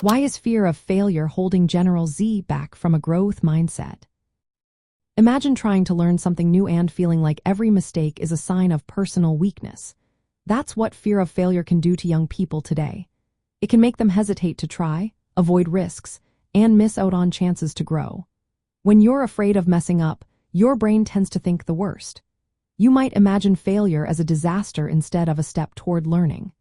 Why is fear of failure holding General Z back from a growth mindset? Imagine trying to learn something new and feeling like every mistake is a sign of personal weakness. That's what fear of failure can do to young people today. It can make them hesitate to try, avoid risks, and miss out on chances to grow. When you're afraid of messing up, your brain tends to think the worst. You might imagine failure as a disaster instead of a step toward learning.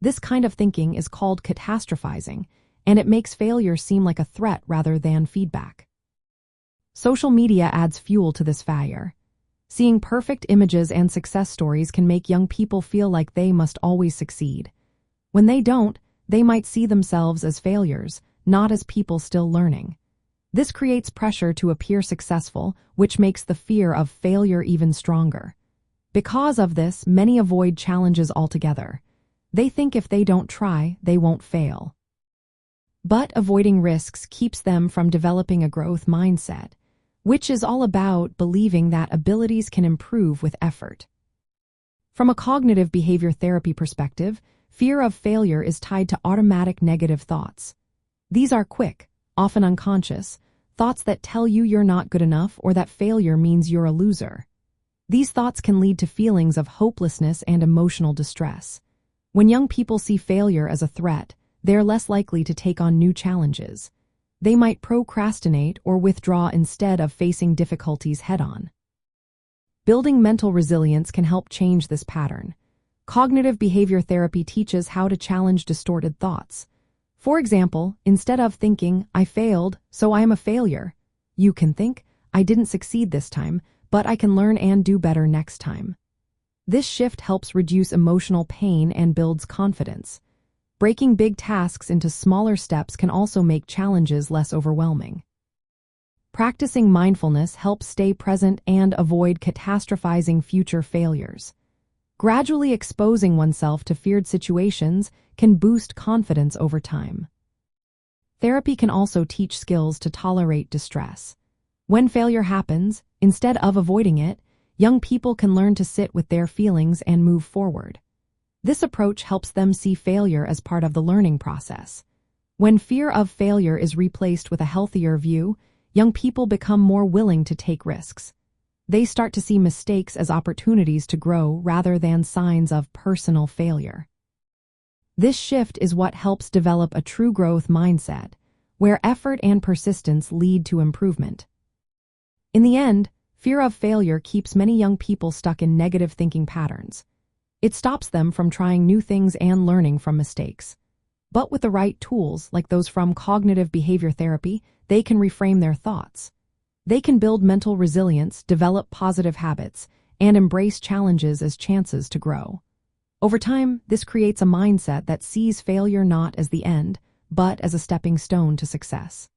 This kind of thinking is called catastrophizing, and it makes failure seem like a threat rather than feedback. Social media adds fuel to this fire. Seeing perfect images and success stories can make young people feel like they must always succeed. When they don't, they might see themselves as failures, not as people still learning. This creates pressure to appear successful, which makes the fear of failure even stronger. Because of this, many avoid challenges altogether. They think if they don't try, they won't fail. But avoiding risks keeps them from developing a growth mindset, which is all about believing that abilities can improve with effort. From a cognitive behavior therapy perspective, fear of failure is tied to automatic negative thoughts. These are quick, often unconscious, thoughts that tell you you're not good enough or that failure means you're a loser. These thoughts can lead to feelings of hopelessness and emotional distress. When young people see failure as a threat, they are less likely to take on new challenges. They might procrastinate or withdraw instead of facing difficulties head-on. Building mental resilience can help change this pattern. Cognitive behavior therapy teaches how to challenge distorted thoughts. For example, instead of thinking, "I failed, so I am a failure," you can think, "I didn't succeed this time, but I can learn and do better next time." This shift helps reduce emotional pain and builds confidence. Breaking big tasks into smaller steps can also make challenges less overwhelming. Practicing mindfulness helps stay present and avoid catastrophizing future failures. Gradually exposing oneself to feared situations can boost confidence over time. Therapy can also teach skills to tolerate distress. When failure happens, instead of avoiding it, young people can learn to sit with their feelings and move forward. This approach helps them see failure as part of the learning process. When fear of failure is replaced with a healthier view, young people become more willing to take risks. They start to see mistakes as opportunities to grow rather than signs of personal failure. This shift is what helps develop a true growth mindset, where effort and persistence lead to improvement. In the end, fear of failure keeps many young people stuck in negative thinking patterns. It stops them from trying new things and learning from mistakes. But with the right tools, like those from cognitive behavior therapy, they can reframe their thoughts. They can build mental resilience, develop positive habits, and embrace challenges as chances to grow. Over time, this creates a mindset that sees failure not as the end, but as a stepping stone to success.